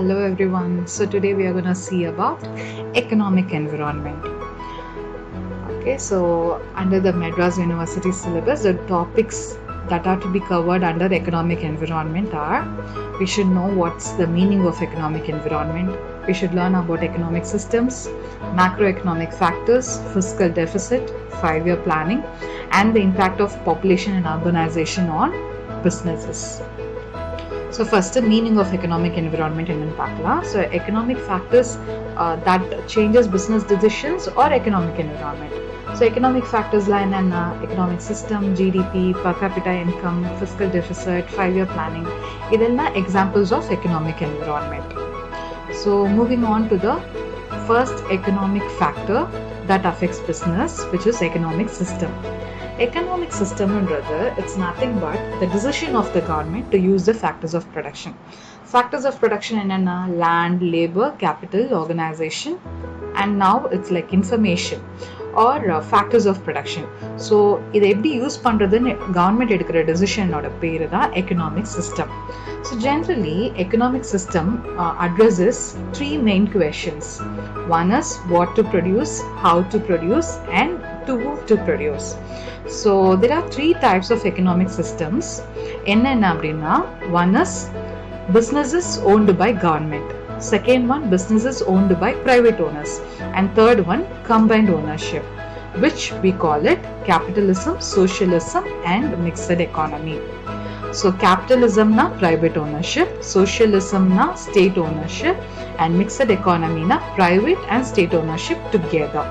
Hello everyone. So today we are going to see about economic environment. Okay, so under the Madras University syllabus, the topics that are to be covered under economic environment are: we should know what's the meaning of economic environment, we should learn about economic systems, macroeconomic factors, fiscal deficit, 5-year planning, and the impact of population and urbanization on businesses. So first, the meaning of economic environment என்னன்னு பார்க்கலாம். So economic factors that changes business decisions or economic environment. So economic factors லாம் என்னன்னா economic system, GDP, per capita income, fiscal deficit, 5-year planning, இதெல்லாம் examples of economic environment. So moving on to the first economic factor that affects business, which is economic system. Economic system என்றது it's nothing but the decision of the government to use the factors of production. Factors of production என்னன்னா land, labor, capital, organization, and now it's like information or factors of production. So இதை எப்படி use பண்றதுன்னு government எடுக்கிற டெசிஷனோட பேரு தான் economic system. So generally economic system addresses 3 main questions. One is what to produce, how to produce, and to whom to produce. So there are 3 types of economic systems. என்னென்ன அப்படின்னா, one is businesses owned by government, second one businesses owned by private owners, and third one combined ownership, which we call it capitalism, socialism, and mixed economy. So capitalism na private ownership, socialism na state ownership, and mixed economy na private and state ownership together.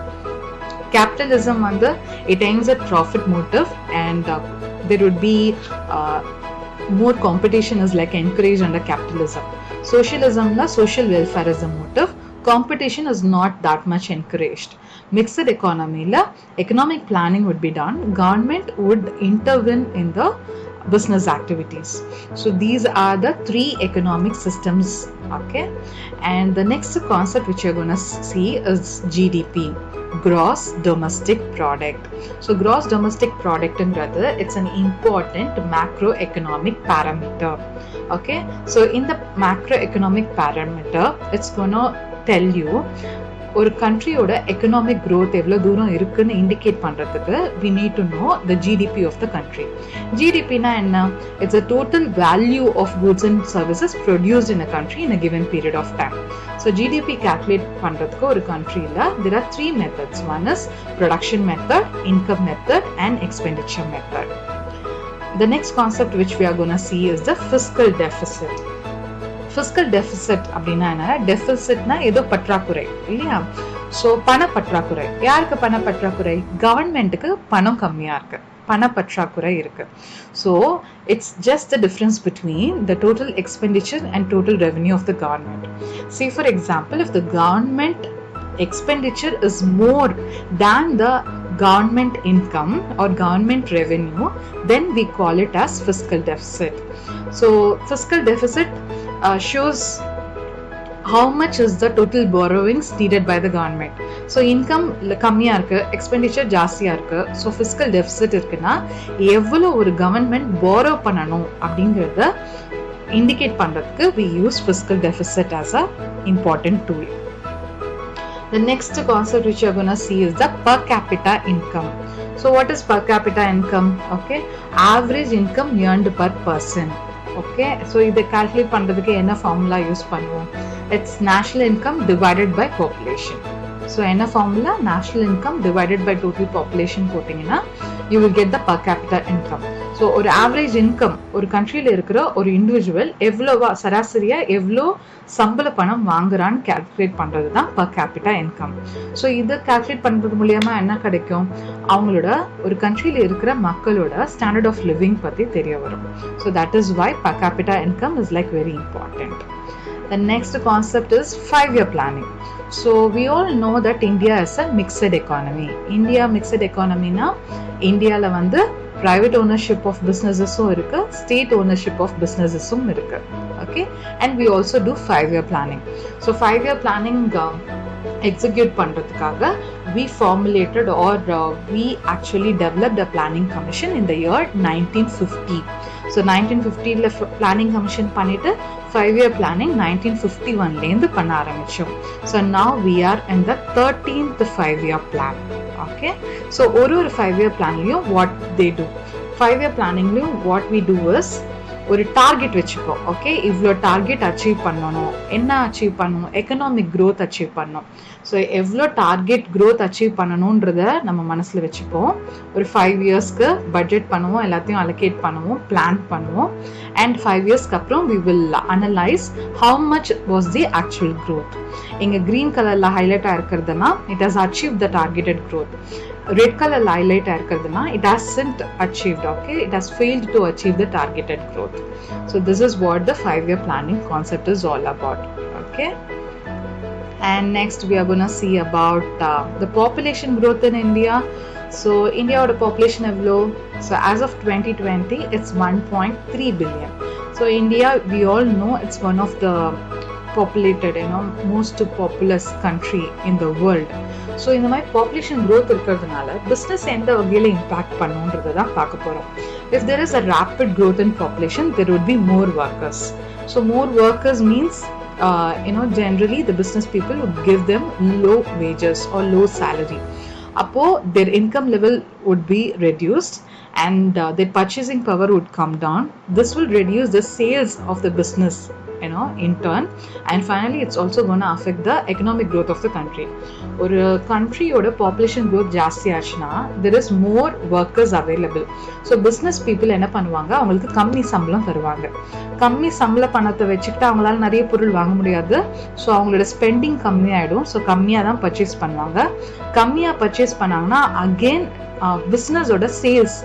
Capitalism under it aims at profit motive, and there would be more competition is like encouraged under capitalism. Socialism la social welfare is the motive, competition is not that much encouraged. Mixed economy la economic planning would be done, government would intervene in the business activities. So these are the 3 economic systems. Okay, and the next concept which you're going to see is GDP, gross domestic product. So gross domestic product என்றது it's an important macroeconomic parameter. Okay, so in the macroeconomic parameter it's going to tell you ஒரு கண்ட்ரியோட economic growth எவ்வளோ தூரம் இருக்குன்னு indicate பண்ணுறதுக்கு we need to know the GDP of the country. GDPனா என்ன? It's a total value of goods and services produced in a country in a given period of time. So GDP calculate பண்ணுறதுக்கு ஒரு கண்ட்ரியில் there are 3 methods. One is production method, income method, and expenditure method. The next concept which we are going to see is the fiscal deficit. Fiscal deficit அப்படின்னா என்ன? டெபிசிட்னா ஏதோ பற்றாக்குறை இல்லையா? So பண பற்றாக்குறை. யாருக்கு பண பற்றாக்குறை? கவர்மெண்ட்டுக்கு பணம் கம்மியாக இருக்கு, பண பற்றாக்குறை இருக்கு. So it's just the difference between the total expenditure and total revenue of the government. See for example, if the government expenditure is more than the government income or government revenue, then we call it as fiscal deficit. So fiscal deficit shows how much is the total borrowings needed by the government. So income கம்மியா இருக்கு, expenditure ஜாஸ்தியா இருக்கு, so fiscal deficit இருக்குன்னா எவ்வளோ ஒரு government borrow பண்ணணும் அப்படிங்கிறத indicate பண்றதுக்கு we use fiscal deficit as a important tool. The next concept which you are going to see is the per capita income. So what is per capita income? Okay, average income earned per person. Okay, so இதை calculate பண்றதுக்கு என்ன formula use பண்ணுவோம்? It's national income divided by population. So என்ன formula? National income divided by total population போட்டிங்கன்னா you will get the per capita income. So ஒரு average income ஒரு countryல இருக்கிற ஒரு individual எவ்வளோ சராசரியா எவ்வளோ சம்பள பணம் வாங்குறான்னு calculate பண்றது தான் per capita income. So இதை calculate பண்றது மூலமா என்ன கிடைக்கும்? அவங்களோட ஒரு countryல இருக்கிற மக்களோட standard of living பத்தி தெரிய வரும். So that is why per capita income is like very important. The next concept is 5-year planning. So we all know that India is a mixed economy. India mixed economy na Indiaல வந்து private ownership of businesses-உம் இருக்கு, state ownership of businesses-உம் இருக்கு. Okay, and we also do 5-year planning. So 5-year planning execute பண்றதுக்காக we formulated or we actually developed a planning commission in the year 1950. So 1950ல planning commission பண்ணிட்டு 5-year planning 1951 பண்ண ஆரம்பிச்சோம். So now we are in the 13th 5-year plan. Okay, so ஒரு 5-year planலையும் what they do, 5-year planningலையும் what we do is ஒரு target வச்சுப்போம். Okay, இவ்வளோ target achieve பண்ணணும். என்ன achieve பண்ணணும்? எக்கனாமிக் க்ரோத் அச்சீவ் பண்ணணும். ஸோ எவ்வளோ டார்கெட் க்ரோத் அச்சீவ் பண்ணணுன்றத நம்ம மனசில் வச்சுப்போம். ஒரு 5 இயர்ஸ்க்கு பட்ஜெட் பண்ணுவோம், எல்லாத்தையும் அலோகேட் பண்ணுவோம், பிளான் பண்ணுவோம். அண்ட் 5 இயர்ஸ்க்கு அப்புறம் we will analyse how much was the actual growth. இங்கே க்ரீன் கலரில் ஹைலைட் ஆகிருக்கிறதுனா it has achieve the targeted growth. Red colour highlight ஆகிருக்கிறதுனா it hasn't achieved. Okay, it has failed to achieve the targeted growth. So this is what the 5-year planning concept is all about. Okay, and next we are going to see about the population growth in India. So India oda population evlo, so as of 2020 it's 1.3 billion. So India, we all know it's one of the populated, most populous country in the world. So இந்த மாதிரி population growth இருக்கிறதுனால business எந்த வகையில் impact பண்ணுன்றதை தான் பார்க்க போகிறோம். If there is a rapid growth in population there would be more workers. So more workers means generally the business people would give them low wages or low salary. Appo their income level would be reduced and their purchasing power would come down. This will reduce the sales of the business, in turn, and finally it's also going to affect the economic growth of the country. ஒரு கண்ட்ரியோட population growth ஜாஸ்தி ஆச்சுன்னா there is more workers available. So business people என்ன பண்ணுவாங்க, அவங்களுக்கு கம்மி சம்பளம் தருவாங்க. கம்மி சம்பள பணத்தை வச்சுக்கிட்டு அவங்களால நிறைய பொருள் வாங்க முடியாது. ஸோ அவங்களோட ஸ்பெண்டிங் கம்மியாயிடும். ஸோ கம்மியாக தான் பர்ச்சேஸ் பண்ணுவாங்க. கம்மியாக பர்ச்சேஸ் பண்ணாங்கன்னா அகெயின் பிஸ்னஸோட சேல்ஸ்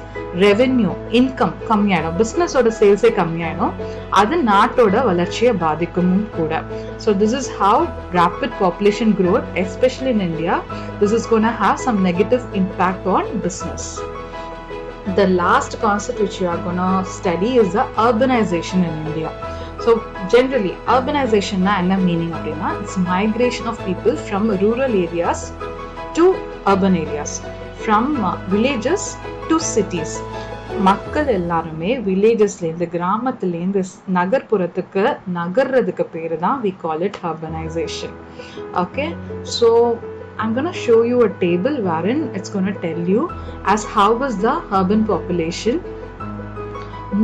ரெவென்யூ இன்கம் கம்மியாயிடும். பிஸ்னஸோட சேல்ஸே கம்மியாயிடும். அது நாட்டோட வளர்ச்சியை பாதிக்கும் கூட. So this is how rapid population growth, especially in India, this is going to have some negative impact on business. The last concept which you are going to study is the urbanization in India. So generally urbanization na enna meaning appadina, it's migration of people from rural areas to urban areas, from villages to cities. மக்கள் எல்லாருமே வில்லேஜஸ்லேருந்து கிராமத்துலேருந்து நகர்ப்புறத்துக்கு நகர்றதுக்கு பேர் தான் we call it urbanization. Okay, so I'm going to show you a table wherein it's going to tell you as how was the urban population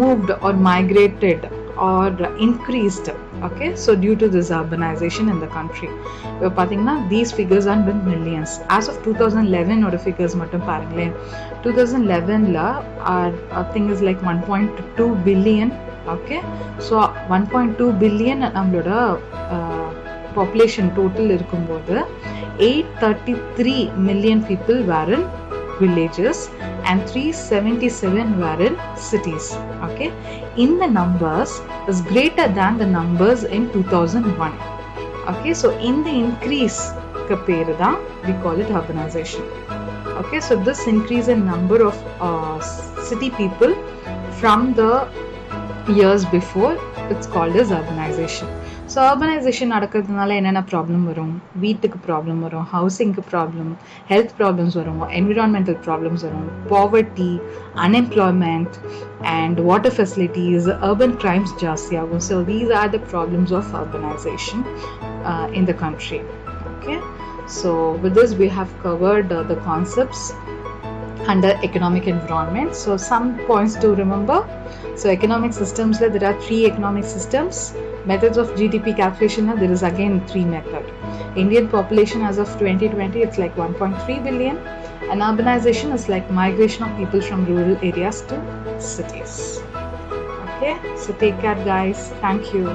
moved or migrated or increased. Okay, so due to this urbanization in the country, இப்போ பார்த்தீங்கன்னா these figures are in millions. As of 2011 ஓட figures மட்டும் பாருங்களேன். 2011ல our thing is like 1.2 billion. Okay, so 1.2 billion நம்மளோட population total இருக்கும்போது 833 million people were in villages and 377 were in cities. Okay, in the numbers is greater than the numbers in 2001. Okay, so in the increase ka peru da we call it urbanization. Okay, so this increase in number of city people from the years before, it's called as urbanization. So urbanisation நடக்கிறதுனால என்னென்ன problem வரும்? வீட்டுக்கு problem வரும், ஹவுசிங்க்கு problem, health problems வரும், environmental problems வரும், poverty, unemployment and water facilities, urban crimes ஜாஸ்தி ஆகும். So these are the problems of urbanisation in the country. Okay, so with this we have covered the concepts under economic environment. So some points to remember. So economic systems, there are 3 economic systems. Methods of GDP calculation, there is again 3 methods. Indian population as of 2020, it's like 1.3 billion. And urbanization is like migration of people from rural areas to cities. Okay, so take care guys. Thank you.